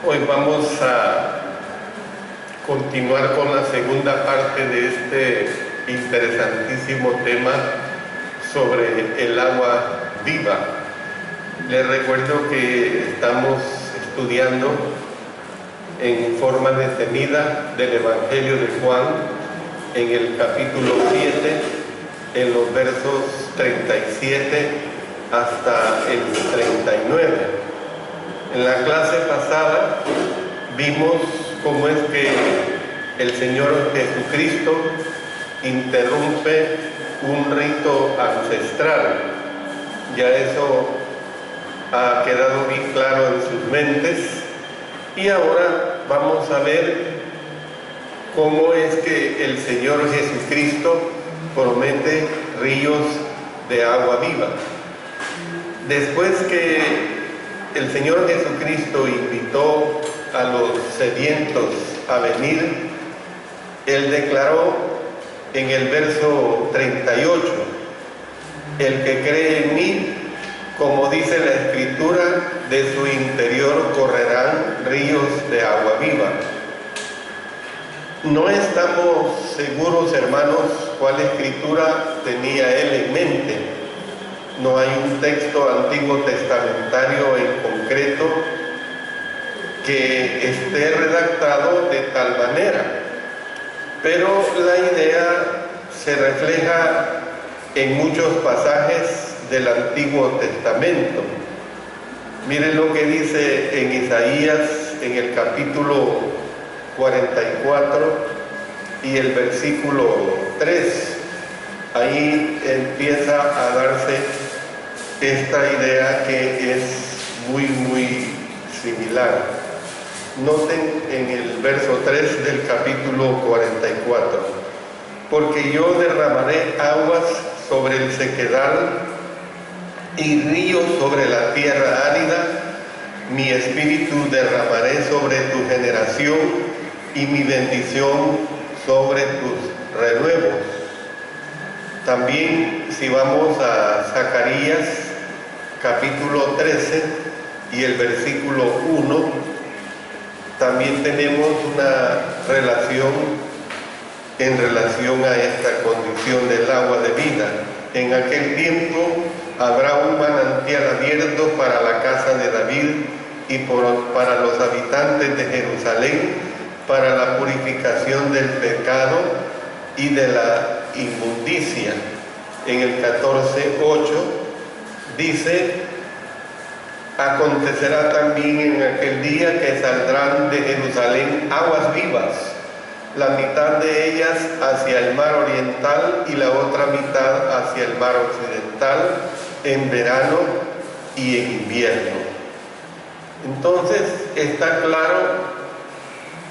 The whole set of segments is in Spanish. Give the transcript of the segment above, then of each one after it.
Hoy vamos a continuar con la segunda parte de este interesantísimo tema sobre el agua viva. Les recuerdo que estamos estudiando en forma detenida del Evangelio de Juan en el capítulo 7, en los versos 37 hasta el 39. En la clase pasada vimos cómo es que el Señor Jesucristo interrumpe un rito ancestral. Ya eso ha quedado bien claro en sus mentes. Y ahora vamos a ver cómo es que el Señor Jesucristo promete ríos de agua viva. Después que el Señor Jesucristo invitó a los sedientos a venir, Él declaró en el verso 38, el que cree en mí, como dice la Escritura, de su interior correrán ríos de agua viva. No estamos seguros, hermanos, cuál Escritura tenía Él en mente. No hay un texto antiguo testamentario en concreto que esté redactado de tal manera, pero la idea se refleja en muchos pasajes del Antiguo Testamento. Miren lo que dice en Isaías, en el capítulo 44 y el versículo 3. Ahí empieza a darse esta idea que es muy similar. Noten en el verso 3 del capítulo 44. Porque yo derramaré aguas sobre el sequedal y ríos sobre la tierra árida. Mi espíritu derramaré sobre tu generación y mi bendición sobre tus renuevos. También si vamos a Zacarías capítulo 13 y el versículo 1, también tenemos una relación en relación a esta condición del agua de vida. En aquel tiempo habrá un manantial abierto para la casa de David y para los habitantes de Jerusalén, para la purificación del pecado y de la inmundicia. En el 14:8 dice: acontecerá también en aquel día que saldrán de Jerusalén aguas vivas, la mitad de ellas hacia el mar oriental y la otra mitad hacia el mar occidental, en verano y en invierno. Entonces está claro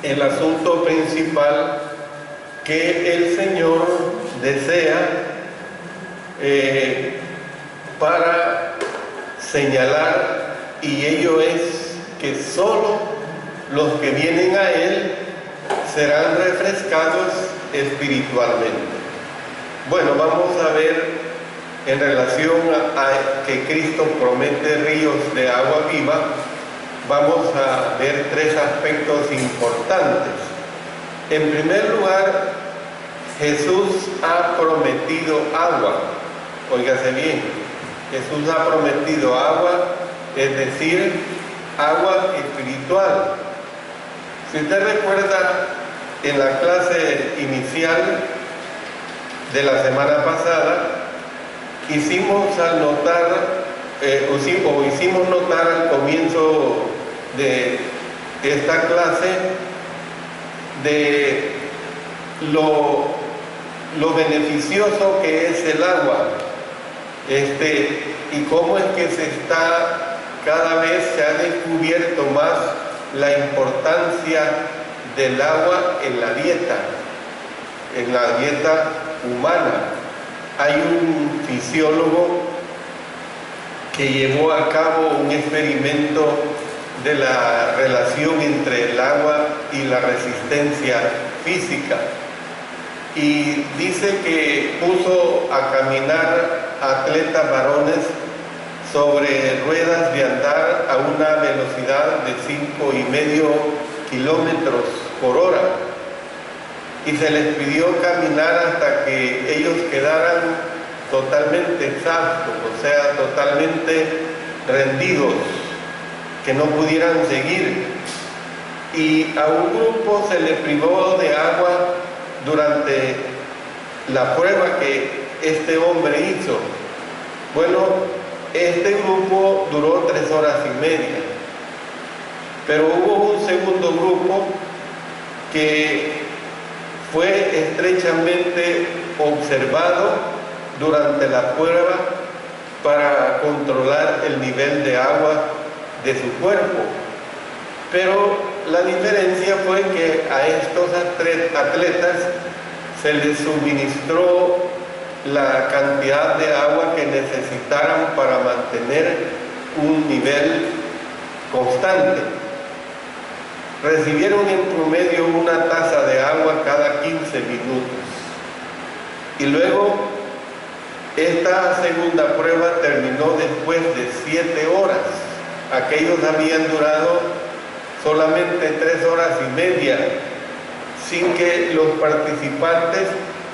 el asunto principal que el Señor desea para señalar, y ello es que solo los que vienen a Él serán refrescados espiritualmente. Bueno, vamos a ver en relación a que Cristo promete ríos de agua viva, vamos a ver tres aspectos importantes. En primer lugar, Jesús ha prometido agua. Óigase bien, Jesús ha prometido agua, es decir, agua espiritual. Si usted recuerda, en la clase inicial de la semana pasada, hicimos notar al comienzo de esta clase de lo beneficioso que es el agua, y cómo es que cada vez se ha descubierto más la importancia del agua en la dieta humana. Hay un fisiólogo que llevó a cabo un experimento de la relación entre el agua y la resistencia física, y dice que puso a caminar a atletas varones sobre ruedas de andar a una velocidad de 5,5 kilómetros por hora. Y se les pidió caminar hasta que ellos quedaran totalmente exhaustos, o sea, totalmente rendidos, que no pudieran seguir. Y a un grupo se le privó de agua durante la prueba que este hombre hizo. Bueno, este grupo duró 3 horas y media, pero hubo un segundo grupo que fue estrechamente observado durante la prueba para controlar el nivel de agua de su cuerpo. Pero la diferencia fue que a estos atletas se les suministró la cantidad de agua que necesitaran para mantener un nivel constante. Recibieron en promedio una taza de agua cada 15 minutos. Y luego esta segunda prueba terminó después de 7 horas. Aquellos habían durado solamente 3 horas y media, sin que los participantes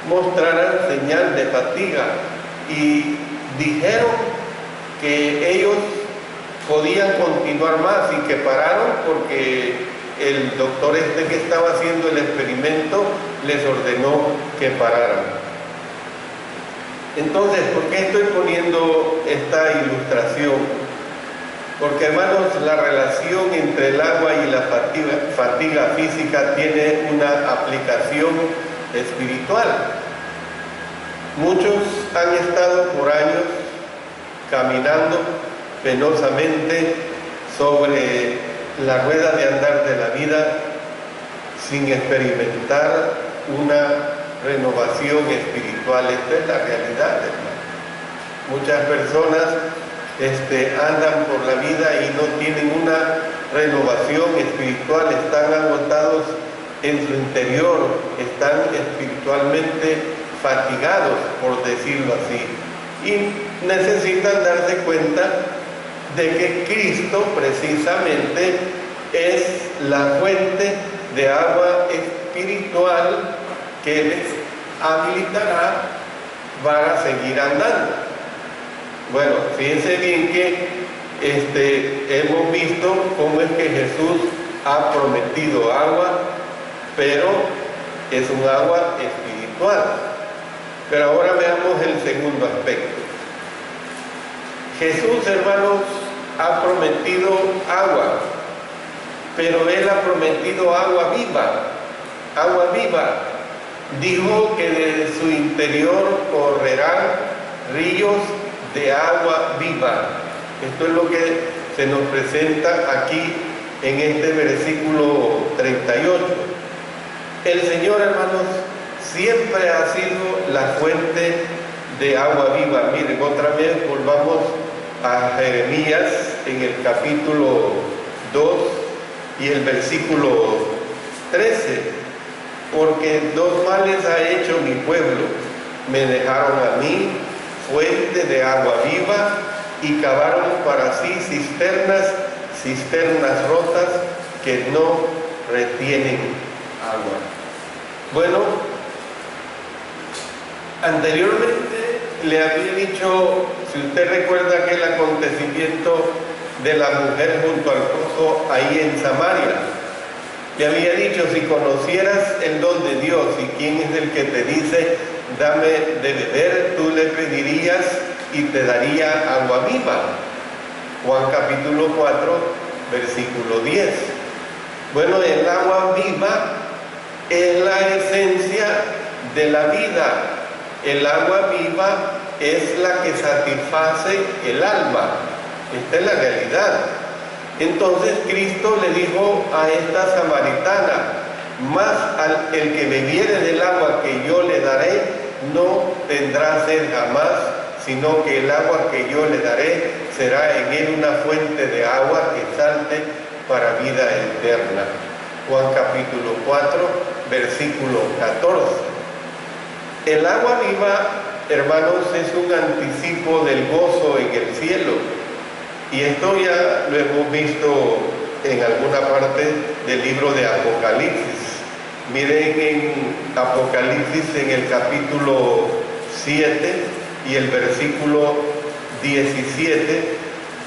mostraran señal de fatiga, y dijeron que ellos podían continuar más y que pararon porque el doctor que estaba haciendo el experimento les ordenó que pararan. Entonces, ¿por qué estoy poniendo esta ilustración? Porque, hermanos, la relación entre el agua y la fatiga física tiene una aplicación espiritual. Muchos han estado por años caminando penosamente sobre la rueda de andar de la vida sin experimentar una renovación espiritual. Esta es la realidad, hermano. Muchas personas andan por la vida y no tienen una renovación espiritual, están agotados en su interior, están espiritualmente fatigados, por decirlo así, y necesitan darse cuenta de que Cristo precisamente es la fuente de agua espiritual que les habilitará para seguir andando. Bueno, fíjense bien que hemos visto cómo es que Jesús ha prometido agua, pero es un agua espiritual. Pero ahora veamos el segundo aspecto. Jesús, hermanos, ha prometido agua, pero Él ha prometido agua viva. Agua viva. Dijo que de su interior correrán ríos de agua viva. Esto es lo que se nos presenta aquí en este versículo 38. El Señor, hermanos, siempre ha sido la fuente de agua viva. Miren, otra vez volvamos a Jeremías en el capítulo 2 y el versículo 13. Porque 2 males ha hecho mi pueblo: me dejaron a mí fuente de agua viva, y cavaron para sí cisternas rotas que no retienen agua. Bueno, anteriormente le había dicho, si usted recuerda, aquel acontecimiento de la mujer junto al pozo ahí en Samaria. Le había dicho, si conocieras el don de Dios y quién es el que te dice, dame de beber, tú le pedirías y te daría agua viva. Juan capítulo 4, versículo 10. Bueno, el agua viva es la esencia de la vida. El agua viva es la que satisface el alma. Esta es la realidad. Entonces Cristo le dijo a esta samaritana, más el que bebiere del agua que yo le daré, no tendrá sed jamás, sino que el agua que yo le daré será en él una fuente de agua que salte para vida eterna. Juan capítulo 4, versículo 14. El agua viva, hermanos, es un anticipo del gozo en el cielo. Y esto ya lo hemos visto en alguna parte del libro de Apocalipsis. Miren en Apocalipsis en el capítulo 7 y el versículo 17,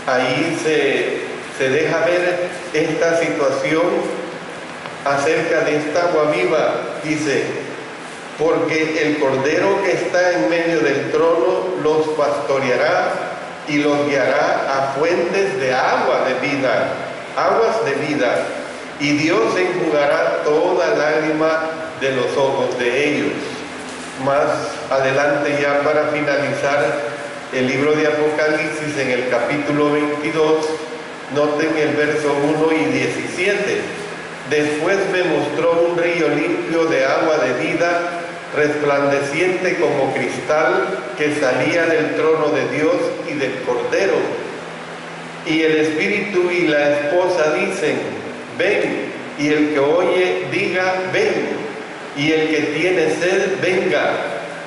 ahí se deja ver esta situación acerca de esta agua viva. Dice: porque el Cordero que está en medio del trono los pastoreará y los guiará a fuentes de agua de vida, aguas de vida, y Dios enjugará toda lágrima de los ojos de ellos. Más adelante, ya para finalizar el libro de Apocalipsis, en el capítulo 22, noten el verso 1 y 17. Después me mostró un río limpio de agua de vida, resplandeciente como cristal, que salía del trono de Dios y del Cordero. Y el Espíritu y la esposa dicen: ven. Y el que oye diga: ven. Y el que tiene sed, venga.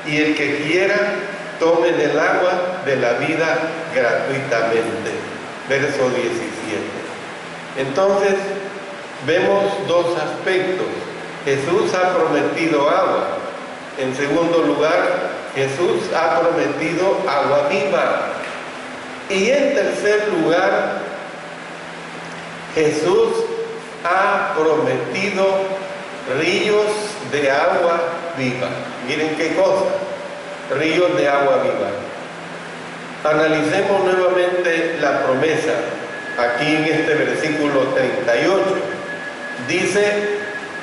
Y el que quiera, tome del agua de la vida gratuitamente. Verso 17. Entonces, vemos dos aspectos. Jesús ha prometido agua. En segundo lugar, Jesús ha prometido agua viva. Y en tercer lugar, Jesús ha prometido ríos de agua viva. Miren qué cosa, ríos de agua viva. Analicemos nuevamente la promesa. Aquí en este versículo 38 dice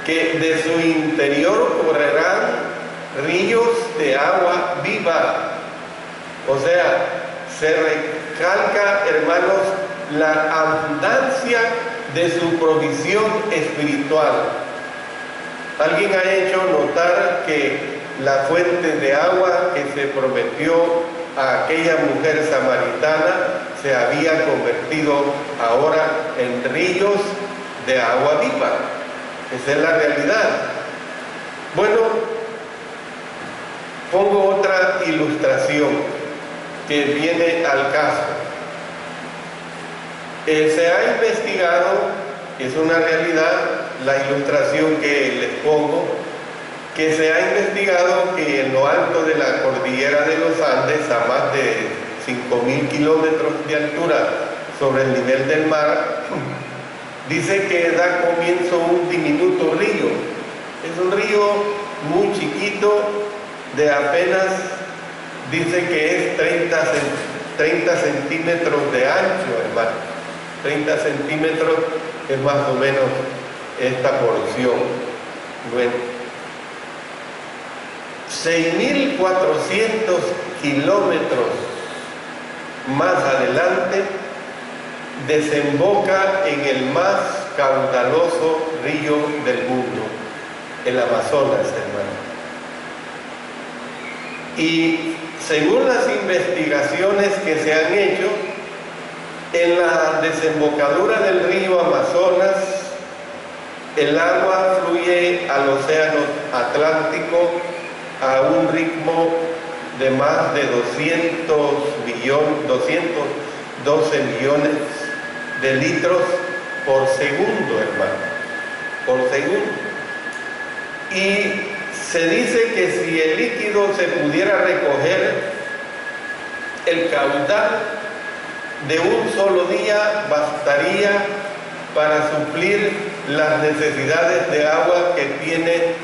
que de su interior correrán ríos de agua viva. O sea, se recalca, hermanos, la abundancia de su provisión espiritual. Alguien ha hecho notar que la fuente de agua que se prometió a aquella mujer samaritana se había convertido ahora en ríos de agua viva. Esa es la realidad. Bueno, pongo otra ilustración que viene al caso. Se ha investigado, es una realidad, la ilustración que les pongo, que se ha investigado que en lo alto de la cordillera de los Andes, a más de 5.000 kilómetros de altura sobre el nivel del mar, dice que da comienzo un diminuto río. Es un río muy chiquito, de apenas, dice que es 30 centímetros de ancho, hermano. 30 centímetros es más o menos esta porción. Bueno, 6.400 kilómetros más adelante desemboca en el más caudaloso río del mundo, el Amazonas, hermano. Y según las investigaciones que se han hecho, en la desembocadura del río Amazonas, el agua fluye al océano Atlántico a un ritmo de más de 212 millones de litros por segundo, hermano, por segundo. Y se dice que si el líquido se pudiera recoger, el caudal de un solo día bastaría para suplir las necesidades de agua que tiene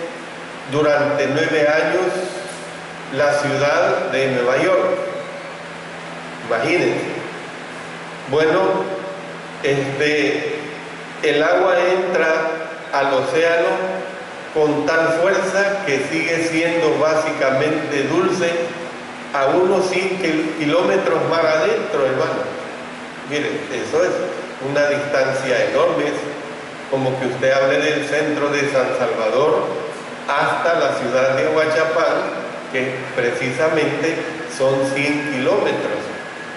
durante 9 años la ciudad de Nueva York. Imagínense. Bueno, el agua entra al océano con tal fuerza que sigue siendo básicamente dulce a unos 100 kilómetros más adentro, hermano. Miren, eso es una distancia enorme. Es como que usted hable del centro de San Salvador hasta la ciudad de Huachapán, que precisamente son 100 kilómetros.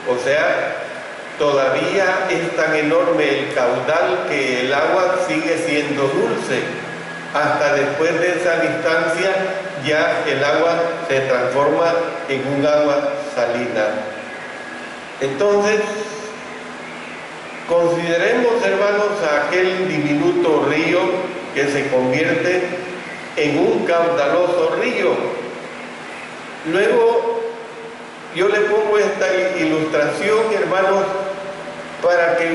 O sea, todavía es tan enorme el caudal que el agua sigue siendo dulce. Hasta después de esa distancia ya el agua se transforma en un agua salina. Entonces, Consideremos, hermanos, a aquel diminuto río que se convierte en un caudaloso río. Luego, yo le pongo esta ilustración, hermanos, para que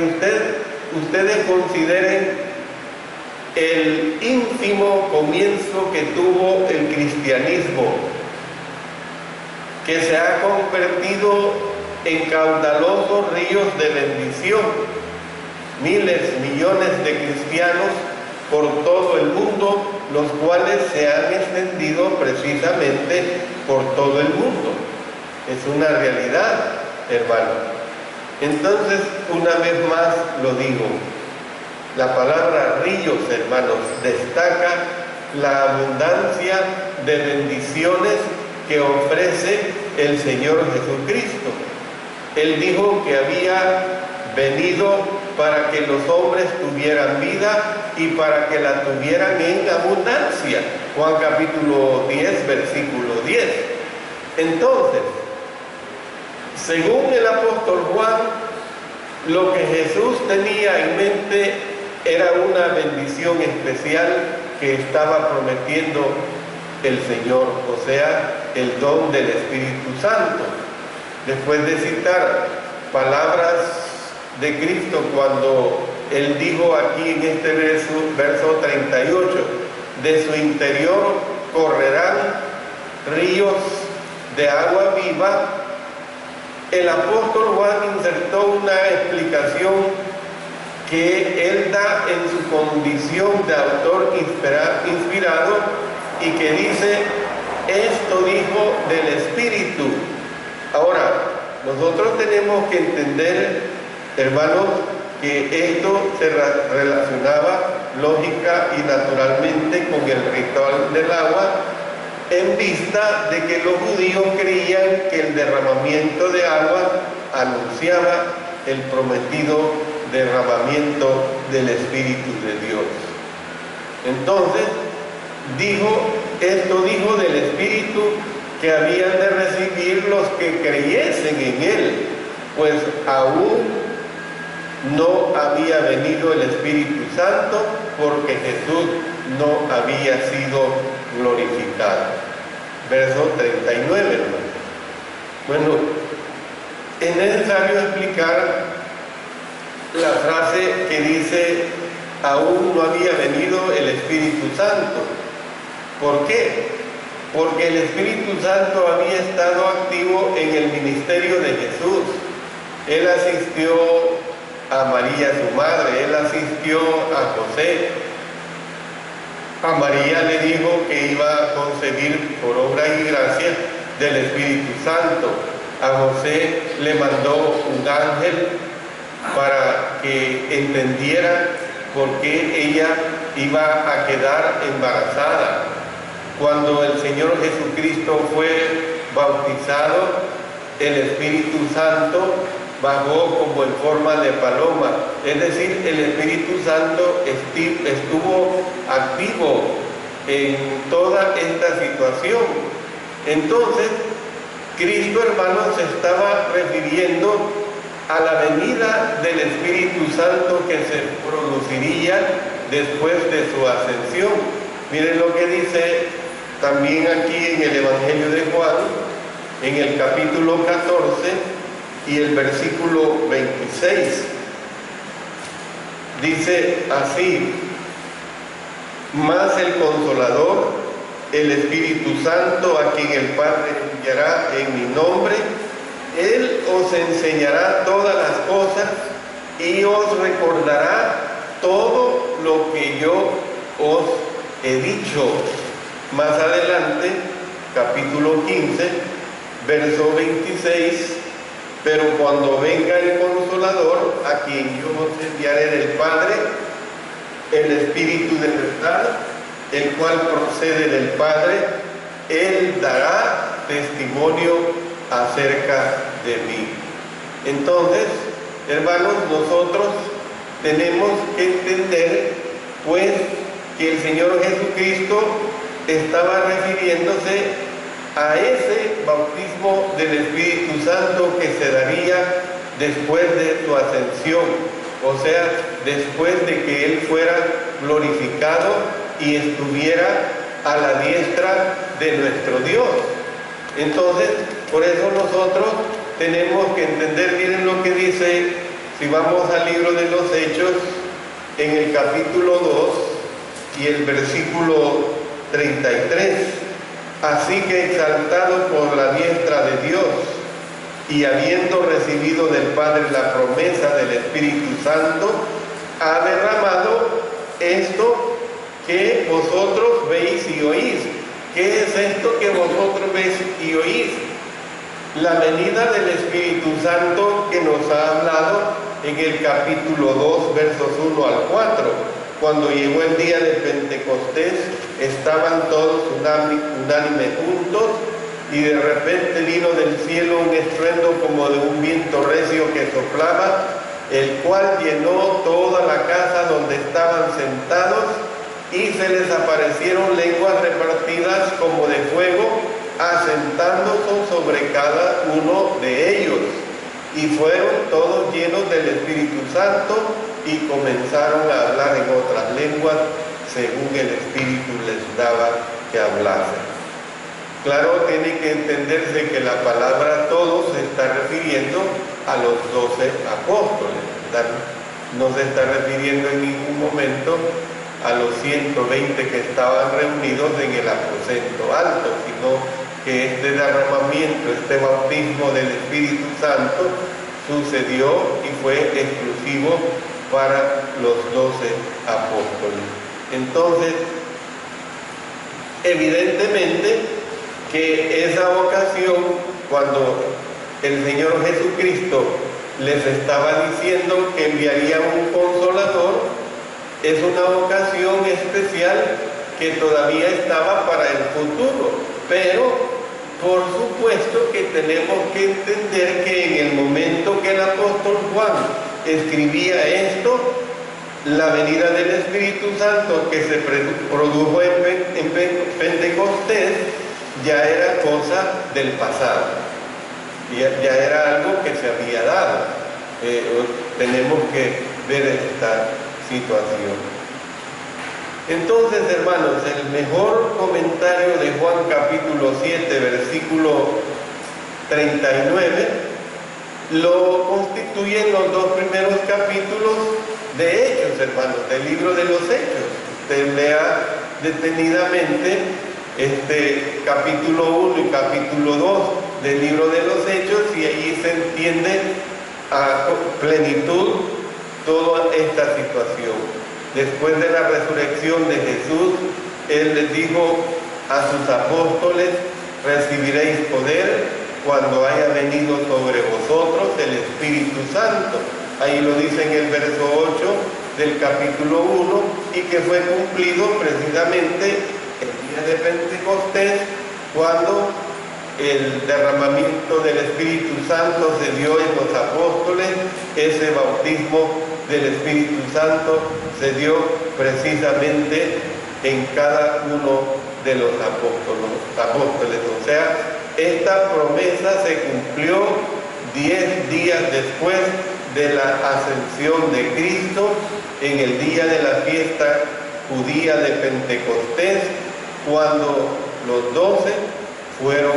ustedes consideren el ínfimo comienzo que tuvo el cristianismo, que se ha convertido en caudalosos ríos de bendición. Miles, millones de cristianos por todo el mundo, los cuales se han extendido precisamente por todo el mundo. Es una realidad, hermano. Entonces, una vez más lo digo, la palabra ríos, hermanos, destaca la abundancia de bendiciones que ofrece el Señor Jesucristo. Él dijo que había venido para que los hombres tuvieran vida y para que la tuvieran en abundancia. Juan capítulo 10, versículo 10. Entonces, según el apóstol Juan, lo que Jesús tenía en mente era una bendición especial que estaba prometiendo el Señor, o sea, el don del Espíritu Santo. Después de citar palabras de Cristo cuando Él dijo aquí en este verso 38, de su interior correrán ríos de agua viva, el apóstol Juan insertó una explicación que él da en su condición de autor inspirado y que dice, esto dijo del Espíritu. Ahora, nosotros tenemos que entender, hermanos, que esto se relacionaba lógica y naturalmente con el ritual del agua, en vista de que los judíos creían que el derramamiento de agua anunciaba el prometido derramamiento del Espíritu de Dios. Entonces, esto dijo del Espíritu que habían de recibir los que creyesen en Él, pues aún no había venido el Espíritu Santo porque Jesús no había sido glorificado. Verso 39, hermano. Bueno, es necesario explicar la frase que dice aún no había venido el Espíritu Santo. ¿Por qué? Porque el Espíritu Santo había estado activo en el ministerio de Jesús. Él asistió a María su madre, él asistió a José. A María le dijo que iba a concebir por obra y gracia del Espíritu Santo. A José le mandó un ángel para que entendiera por qué ella iba a quedar embarazada. Cuando el Señor Jesucristo fue bautizado, el Espíritu Santo bajó como en forma de paloma, es decir, el Espíritu Santo estuvo activo en toda esta situación. Entonces, Cristo, hermanos, se estaba refiriendo a la venida del Espíritu Santo que se produciría después de su ascensión. Miren lo que dice también aquí en el Evangelio de Juan, en el capítulo 14, y el versículo 26, dice así: mas el Consolador, el Espíritu Santo, a quien el Padre enviará en mi nombre, Él os enseñará todas las cosas y os recordará todo lo que yo os he dicho. Más adelante, capítulo 15, verso 26, pero cuando venga el Consolador, a quien yo os enviaré del Padre, el Espíritu de verdad, el cual procede del Padre, Él dará testimonio acerca de mí. Entonces, hermanos, nosotros tenemos que entender, pues, que el Señor Jesucristo estaba refiriéndose a ese bautismo del Espíritu Santo que se daría después de su ascensión. o sea, después de que Él fuera glorificado y estuviera a la diestra de nuestro Dios. Entonces, por eso nosotros tenemos que entender, miren lo que dice, si vamos al libro de los Hechos, en el capítulo 2 y el versículo 33. Así que exaltado por la diestra de Dios y habiendo recibido del Padre la promesa del Espíritu Santo, ha derramado esto que vosotros veis y oís. ¿Qué es esto que vosotros veis y oís? La venida del Espíritu Santo que nos ha hablado en el capítulo 2, versos 1 al 4. Cuando llegó el día de Pentecostés, estaban todos unánimes juntos, y de repente vino del cielo un estruendo como de un viento recio que soplaba, el cual llenó toda la casa donde estaban sentados, y se les aparecieron lenguas repartidas como de fuego, asentándose sobre cada uno de ellos. Y fueron todos llenos del Espíritu Santo y comenzaron a hablar en otras lenguas según el Espíritu les daba que hablasen. Claro, tiene que entenderse que la palabra todos se está refiriendo a los 12 apóstoles, ¿verdad? No se está refiriendo en ningún momento a los 120 que estaban reunidos en el aposento alto, sino que este derramamiento, este bautismo del Espíritu Santo sucedió y fue exclusivo para los 12 apóstoles. Entonces, evidentemente que esa ocasión, cuando el Señor Jesucristo les estaba diciendo que enviaría un consolador, es una ocasión especial que todavía estaba para el futuro, pero por supuesto que tenemos que entender que en el momento que el apóstol Juan escribía esto, la venida del Espíritu Santo que se produjo en Pentecostés ya era cosa del pasado, ya era algo que se había dado. Tenemos que ver esta situación. Entonces, hermanos, el mejor comentario de Juan capítulo 7, versículo 39, lo constituyen los dos primeros capítulos de Hechos, hermanos, del libro de los Hechos. Usted lea detenidamente capítulo 1 y capítulo 2 del libro de los Hechos, y allí se entiende a plenitud toda esta situación. Después de la resurrección de Jesús, Él les dijo a sus apóstoles: recibiréis poder cuando haya venido sobre vosotros el Espíritu Santo. Ahí lo dice en el verso 8 del capítulo 1, y que fue cumplido precisamente el día de Pentecostés, cuando el derramamiento del Espíritu Santo se dio en los apóstoles. Ese bautismo del Espíritu Santo se dio precisamente en cada uno de los apóstoles. O sea, esta promesa se cumplió 10 días después de la ascensión de Cristo, en el día de la fiesta judía de Pentecostés, cuando los 12 fueron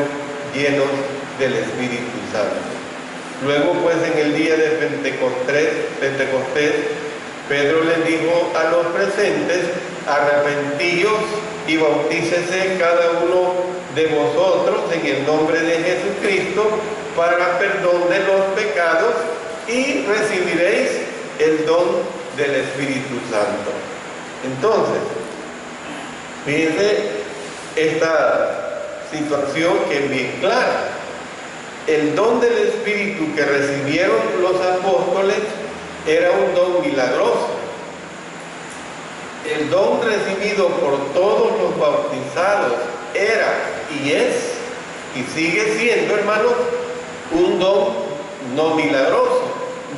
llenos del Espíritu Santo. Luego, pues, en el día de Pentecostés, Pedro les dijo a los presentes: arrepentíos y bautícese cada uno de vosotros en el nombre de Jesucristo para perdón de los pecados, y recibiréis el don del Espíritu Santo. Entonces, fíjense esta situación que es bien clara. El don del Espíritu que recibieron los apóstoles era un don milagroso. El don recibido por todos los bautizados era y es y sigue siendo, hermanos, un don no milagroso,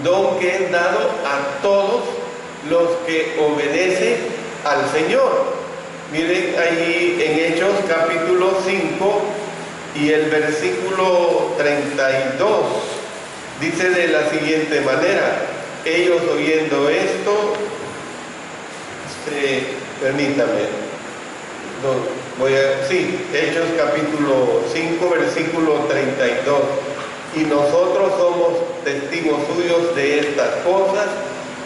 don que es dado a todos los que obedecen al Señor. Miren ahí en Hechos capítulo 5 y el versículo 32, dice de la siguiente manera: ellos oyendo esto, permítame, Hechos capítulo 5, versículo 32. Y nosotros somos testigos suyos de estas cosas,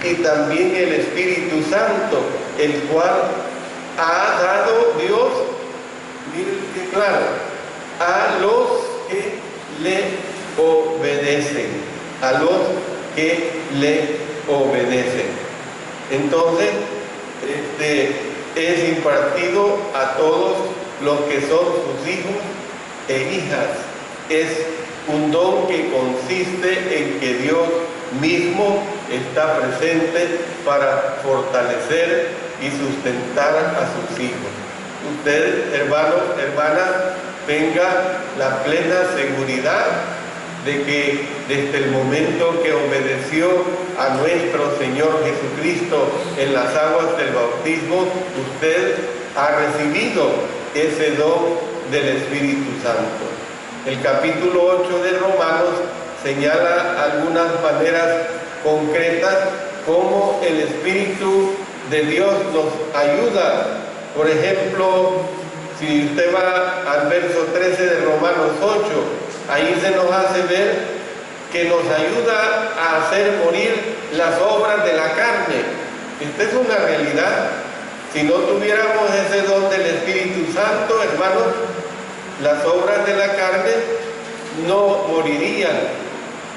y también el Espíritu Santo, el cual ha dado Dios, miren qué claro, a los que le obedecen, a los que le obedecen. Entonces, es impartido a todos los que son sus hijos e hijas. Es un don que consiste en que Dios mismo está presente para fortalecer y sustentar a sus hijos. Usted, hermano, hermana, tenga la plena seguridad de que desde el momento que obedeció a nuestro Señor Jesucristo en las aguas del bautismo, usted ha recibido ese don del Espíritu Santo. El capítulo 8 de Romanos señala algunas maneras concretas como el Espíritu de Dios nos ayuda. Por ejemplo, si usted va al verso 13 de Romanos 8, ahí se nos hace ver que nos ayuda a hacer morir las obras de la carne. Esta es una realidad. Si no tuviéramos ese don del Espíritu Santo, hermanos, las obras de la carne no morirían.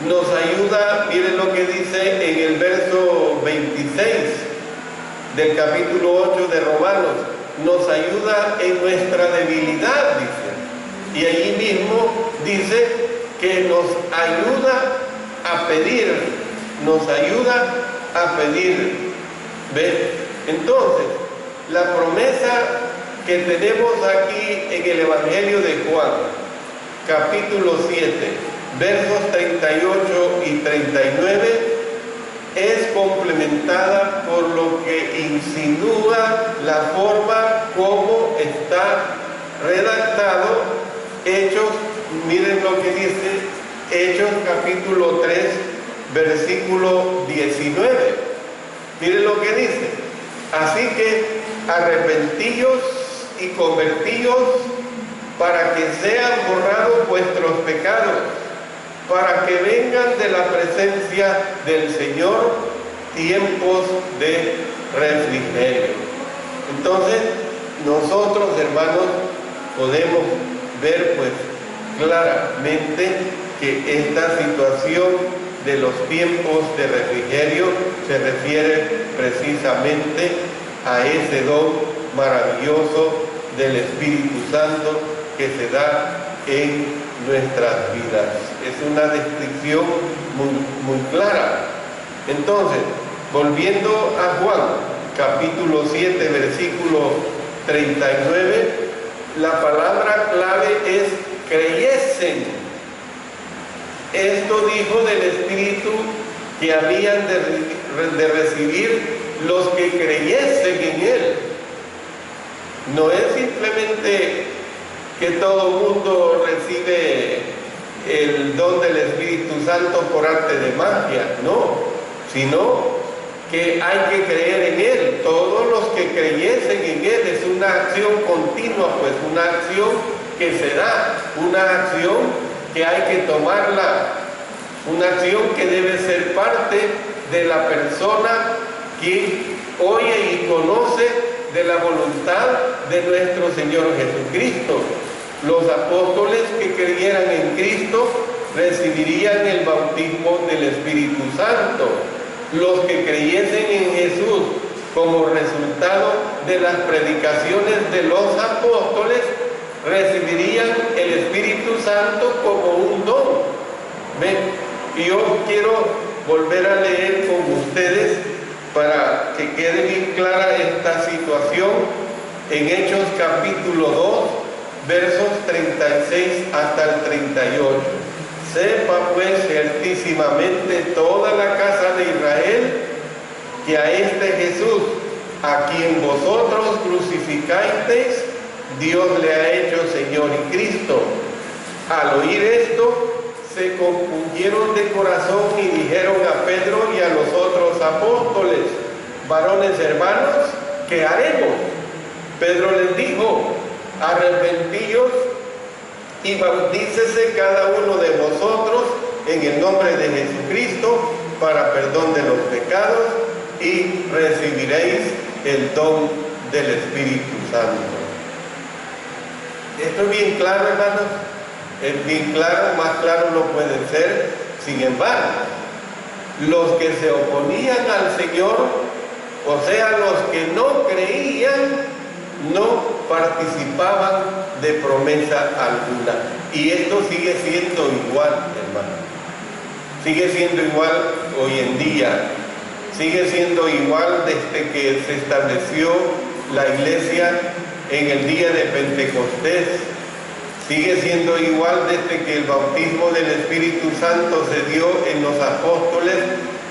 Nos ayuda, miren lo que dice en el verso 26 del capítulo 8 de Romanos, nos ayuda en nuestra debilidad, dice. Y allí mismo dice que nos ayuda a pedir, ¿Ven? Entonces, la promesa que tenemos aquí en el Evangelio de Juan, capítulo 7, versos 38 y 39, es complementada por lo que insinúa la forma como está redactado Hechos. Miren lo que dice Hechos capítulo 3, versículo 19. Miren lo que dice: así que arrepentíos y convertíos para que sean borrados vuestros pecados, para que vengan de la presencia del Señor tiempos de refrigerio. Entonces, nosotros, hermanos, podemos ver pues claramente que esta situación de los tiempos de refrigerio se refiere precisamente a ese don maravilloso del Espíritu Santo que se da en nuestras vidas. Es una descripción muy clara. Entonces, volviendo a Juan, capítulo 7, versículo 39, la palabra clave es creyesen. Esto dijo del Espíritu que habían de recibir los que creyesen en Él. No es simplemente que todo mundo recibe el don del Espíritu Santo por arte de magia, no, sino que hay que creer en Él. Todos los que creyesen en Él, es una acción continua, pues una acción que se da, una acción que hay que tomarla, una acción que debe ser parte de la persona que oye y conoce de la voluntad de nuestro Señor Jesucristo. Los apóstoles que creyeran en Cristo recibirían el bautismo del Espíritu Santo. Los que creyesen en Jesús como resultado de las predicaciones de los apóstoles recibirían el Espíritu Santo como un don. ¿Ven? Y yo quiero volver a leer con ustedes para que quede bien clara esta situación en Hechos capítulo 2, versos 36 hasta el 38. Sepa pues certísimamente toda la casa de Israel que a este Jesús, a quien vosotros crucificasteis, Dios le ha hecho Señor y Cristo. Al oír esto, se compungieron de corazón y dijeron a Pedro y a los otros apóstoles: varones hermanos, ¿qué haremos? Pedro les dijo: arrepentíos y bautícese cada uno de vosotros en el nombre de Jesucristo para perdón de los pecados, y recibiréis el don del Espíritu Santo. Esto es bien claro, hermanos. Es bien claro, más claro no puede ser. Sin embargo, los que se oponían al Señor, o sea, los que no creían, no participaban de promesa alguna. Y esto sigue siendo igual, hermano. Sigue siendo igual hoy en día. Sigue siendo igual desde que se estableció la iglesia en el día de Pentecostés. Sigue siendo igual desde que el bautismo del Espíritu Santo se dio en los apóstoles,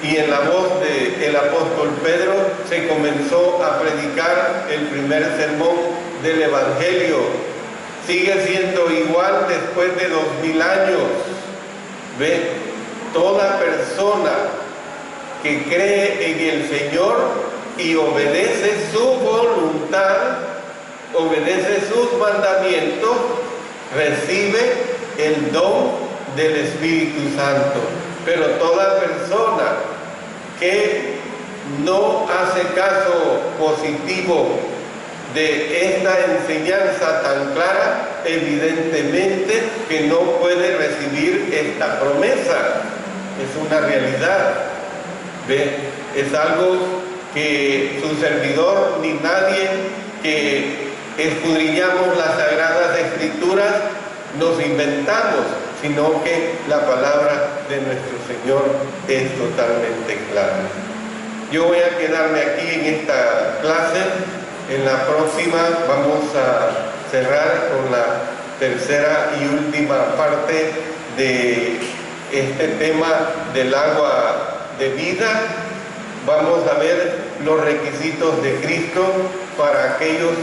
y en la voz del apóstol Pedro se comenzó a predicar el primer sermón del Evangelio. Sigue siendo igual después de 2000 años. ¿Ve? Toda persona que cree en el Señor y obedece su voluntad, obedece sus mandamientos, recibe el don del Espíritu Santo. Pero toda persona que no hace caso positivo de esta enseñanza tan clara, evidentemente que no puede recibir esta promesa. Es una realidad. ¿Ve? Es algo que su servidor ni nadie que escudriñamos las Sagradas Escrituras nos inventamos, sino que la palabra de nuestro Señor es totalmente clara. Yo voy a quedarme aquí en esta clase. En la próxima vamos a cerrar con la tercera y última parte de este tema del agua de vida. Vamos a ver los requisitos de Cristo para aquellos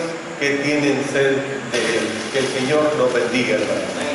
que tienen sed de Él. Que el Señor los bendiga, hermanos.